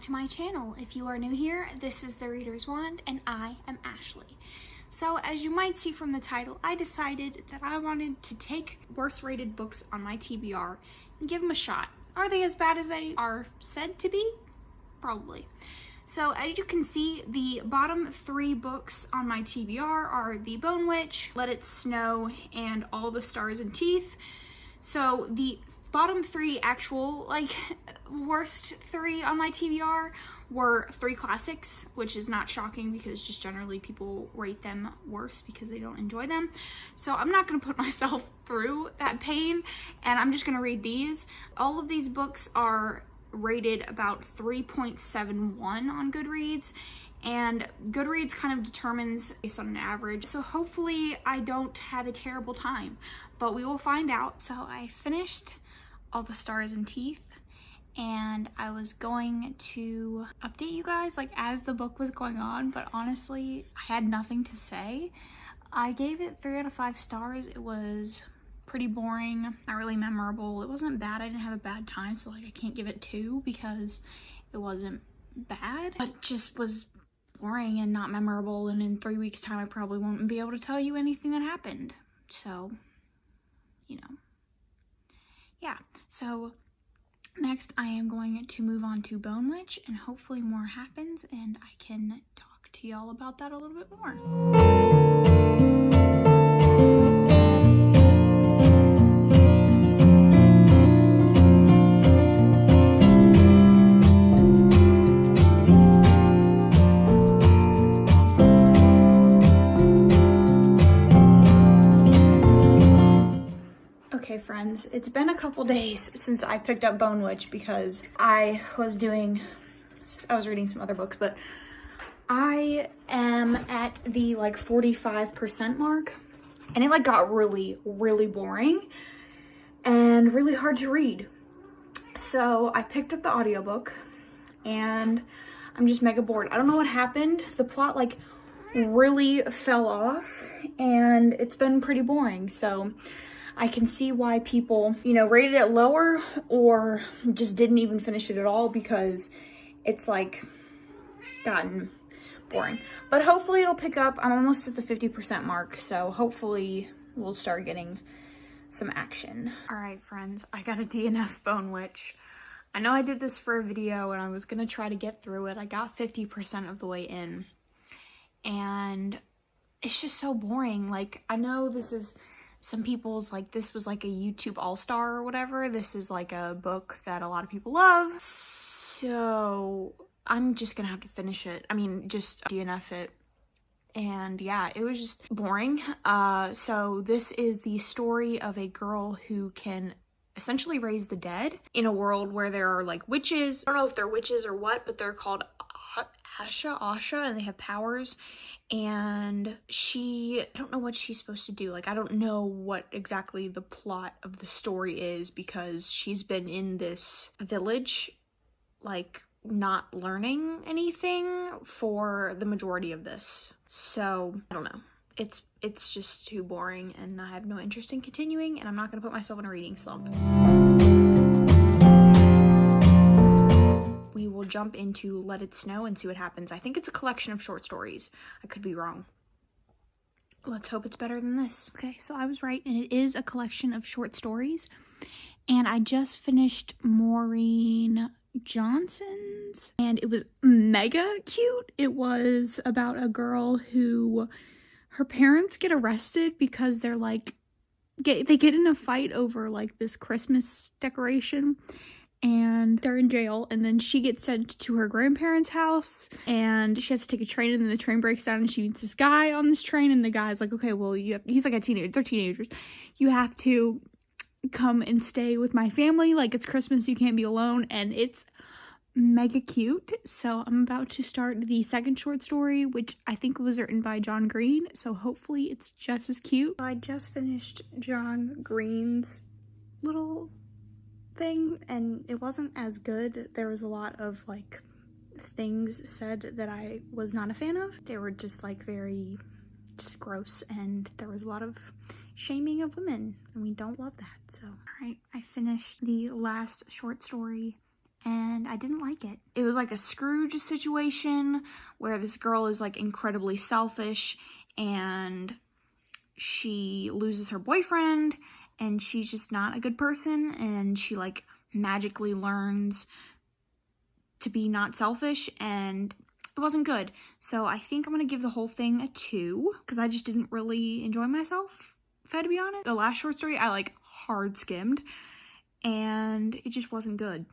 to my channel. If you are new here, this is The Reader's Wand and I am Ashley. So as you might see from the title, I decided that I wanted to take worst rated books on my TBR and give them a shot. Are they as bad as they are said to be? Probably. So as you can see, the bottom 3 books on my TBR are The Bone Witch, Let It Snow, and All the Stars and Teeth. So the bottom 3 actual, worst 3 on my TBR were 3 classics, which is not shocking because just generally people rate them worse because they don't enjoy them. So I'm not gonna put myself through that pain, and I'm just gonna read these. All of these books are rated about 3.71 on Goodreads, and Goodreads kind of determines based on an average. So hopefully I don't have a terrible time, but we will find out. So I finished All the Stars and Teeth, and I was going to update you guys as the book was going on, but honestly I had nothing to say. I gave it 3 out of 5 stars. It was pretty boring, not really memorable. It wasn't bad, I didn't have a bad time, so I can't give it 2 because it wasn't bad, but it just was boring and not memorable, and in 3 weeks time I probably won't be able to tell you anything that happened. So, you know, yeah. So next I am going to move on to Bone Witch, and hopefully more happens and I can talk to y'all about that a little bit more. Okay friends, it's been a couple days since I picked up Bone Witch because I was reading some other books, but I am at the 45% mark, and it got really boring and really hard to read. So I picked up the audiobook and I'm just mega bored. I don't know what happened. The plot really fell off and it's been pretty boring. So I can see why people, rated it lower or just didn't even finish it at all, because it's gotten boring. But hopefully it'll pick up. I'm almost at the 50% mark, so hopefully we'll start getting some action. All right, friends, I got a DNF Bone Witch. I know I did this for a video and I was gonna try to get through it. I got 50% of the way in, and it's just so boring. I know this is some people's this was a YouTube all-star or whatever. This is a book that a lot of people love. So I'm just gonna have to finish it. I mean, just DNF it. And yeah, it was just boring. So this is the story of a girl who can essentially raise the dead in a world where there are witches. I don't know if they're witches or what, but they're called Asha, and they have powers. And I don't know what she's supposed to do. I don't know what exactly the plot of the story is, because she's been in this village, not learning anything for the majority of this. So, I don't know. It's just too boring, and I have no interest in continuing, and I'm not gonna put myself in a reading slump. We will jump into Let It Snow and see what happens. I think it's a collection of short stories. I could be wrong. Let's hope it's better than this. Okay, so I was right, and it is a collection of short stories. And I just finished Maureen Johnson's, and it was mega cute. It was about a girl who, her parents get arrested because they're they get in a fight over this Christmas decoration, and they're in jail, and then she gets sent to her grandparents' house, and she has to take a train, and then the train breaks down, and she meets this guy on this train, and the guy's okay, well, he's a teenager, they're teenagers, you have to come and stay with my family, it's Christmas, you can't be alone, and it's mega cute. So I'm about to start the second short story, which I think was written by John Green, so hopefully it's just as cute. I just finished John Green's little thing, and it wasn't as good. There was a lot of things said that I was not a fan of. They were just very just gross, and there was a lot of shaming of women, and we don't love that. So all right, I finished the last short story, and I didn't like it. It was like a Scrooge situation where this girl is like incredibly selfish and she loses her boyfriend and she's just not a good person, and she like magically learns to be not selfish, and it wasn't good. So I think I'm gonna give the whole thing a 2 because I just didn't really enjoy myself, if I had to be honest. The last short story I like hard skimmed and it just wasn't good.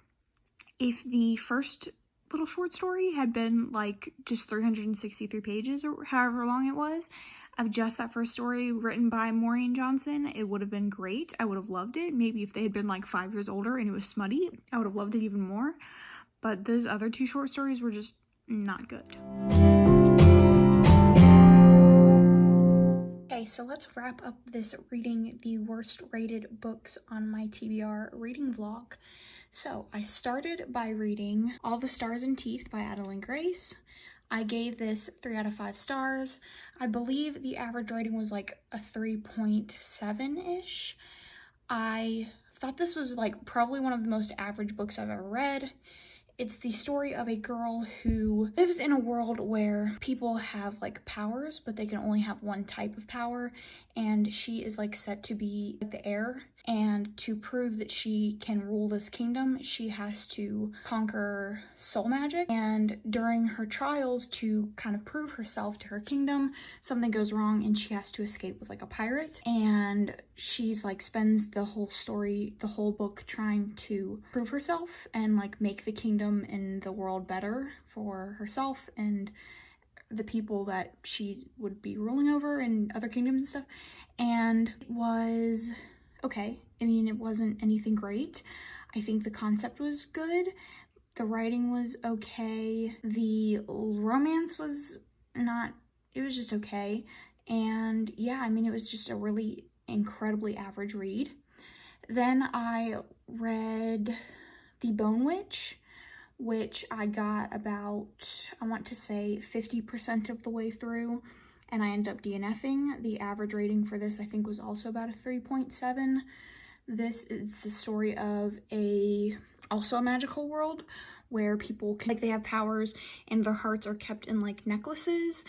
If the first little short story had been like just 363 pages or however long it was, of just that first story written by Maureen Johnson, it would have been great. I would have loved it. Maybe if they had been like 5 years older and it was smutty, I would have loved it even more. But those other 2 short stories were just not good. Okay, so let's wrap up this reading the worst rated books on my TBR reading vlog. So I started by reading All the Stars and Teeth by Adeline Grace. I gave this 3 out of 5 stars. I believe the average rating was like a 3.7-ish. I thought this was like probably one of the most average books I've ever read. It's the story of a girl who lives in a world where people have like powers, but they can only have one type of power, and she is like set to be the heir. And to prove that she can rule this kingdom, she has to conquer soul magic. And during her trials to kind of prove herself to her kingdom, something goes wrong and she has to escape with like a pirate. And she's like spends the whole story, the whole book, trying to prove herself and like make the kingdom and the world better for herself and the people that she would be ruling over and other kingdoms and stuff. And it was okay. I mean, it wasn't anything great. I think the concept was good. The writing was okay. The romance was not, it was just okay. And yeah, I mean, it was just a really incredibly average read. Then I read The Bone Witch, which I got about, I want to say 50% of the way through, and I ended up DNFing. The average rating for this, I think, was also about a 3.7. This is the story of also a magical world where people can, like, they have powers and their hearts are kept in like necklaces,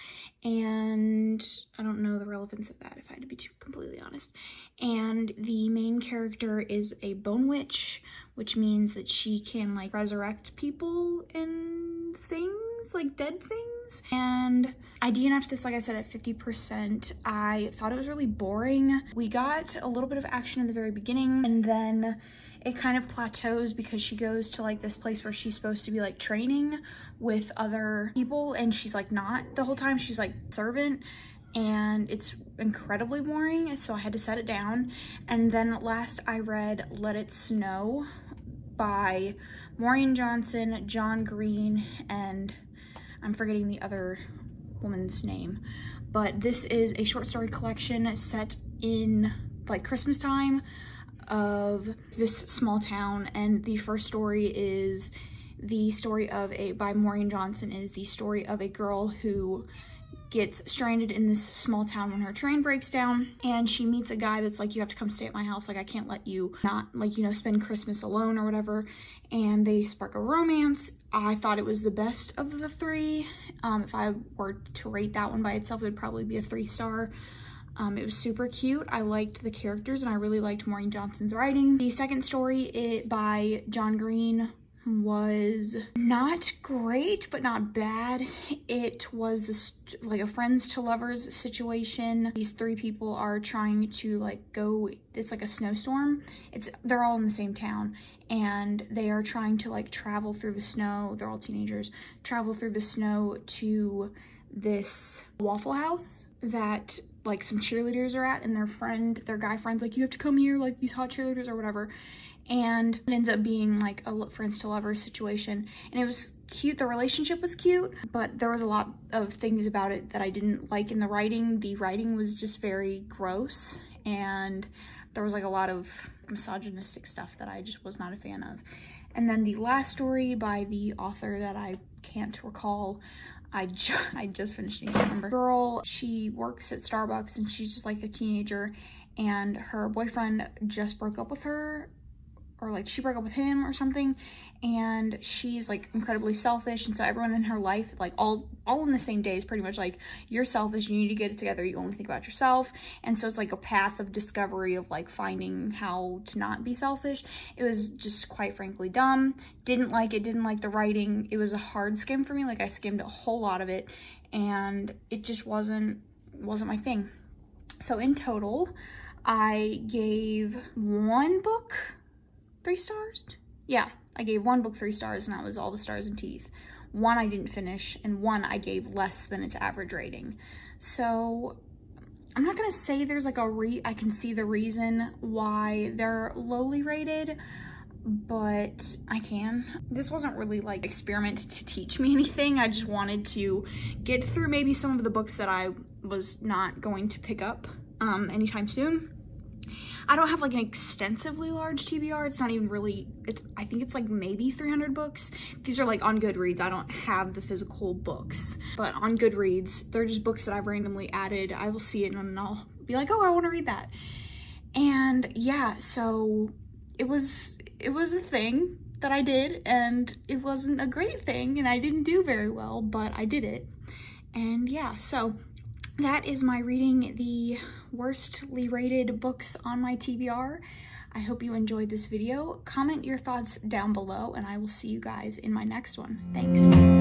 and I don't know the relevance of that if I had to be completely honest. And the main character is a bone witch, which means that she can like resurrect people and things, like dead things. And I DNF'd this, like I said, at 50%. I thought it was really boring. We got a little bit of action in the very beginning, and then it kind of plateaus because she goes to like this place where she's supposed to be like training with other people, and she's like not the whole time. She's like servant, and it's incredibly boring, so I had to set it down. And then last I read Let It Snow by Maureen Johnson, John Green, and I'm forgetting the other woman's name. But this is a short story collection set in like Christmas time of this small town, and the first story is the story of by Maureen Johnson, is the story of a girl who gets stranded in this small town when her train breaks down, and she meets a guy that's like, you have to come stay at my house, like I can't let you not, like, you know, spend Christmas alone or whatever. And they spark a romance. I thought it was the best of the 3. If I were to rate that one by itself, it would probably be a 3-star. It was super cute. I liked the characters and I really liked Maureen Johnson's writing. The second story by John Green was not great, but not bad. It was this like a friends to lovers situation. These 3 people are trying to like go, it's like a snowstorm. They're all in the same town, and they are trying to like travel through the snow. They're all teenagers, travel through the snow to this Waffle House that like some cheerleaders are at, and their guy friend's like, you have to come here, like these hot cheerleaders or whatever. And it ends up being like a friends to lovers situation, and it was cute. The relationship was cute, but there was a lot of things about it that I didn't like in the writing. The writing was just very gross, and there was like a lot of misogynistic stuff that I just was not a fan of. And then the last story by the author that I can't recall, I just finished it, I can't remember. Girl, she works at Starbucks and she's just like a teenager, and her boyfriend just broke up with her, or like she broke up with him or something, and she's like incredibly selfish, and so everyone in her life, like all in the same day, is pretty much like, you're selfish, you need to get it together, you only think about yourself. And so it's like a path of discovery of like finding how to not be selfish. It was just quite frankly dumb. Didn't like it, didn't like the writing. It was a hard skim for me. Like I skimmed a whole lot of it, and it just wasn't my thing. So in total, I gave one book 3 stars. Yeah, I gave one book 3 stars, and that was All the Stars and Teeth. One I didn't finish, and one I gave less than its average rating. So I'm not gonna say there's like I can see the reason why they're lowly rated, but I can. This wasn't really like experiment to teach me anything. I just wanted to get through maybe some of the books that I was not going to pick up anytime soon. I don't have like an extensively large TBR. It's not even really, I think it's like maybe 300 books. These are like on Goodreads. I don't have the physical books, but on Goodreads, they're just books that I've randomly added. I will see it and I'll be like, oh, I want to read that. And yeah, so it was a thing that I did, and it wasn't a great thing, and I didn't do very well, but I did it. And yeah, so that is my reading the worstly rated books on my TBR. I hope you enjoyed this video. Comment your thoughts down below, and I will see you guys in my next one. Thanks.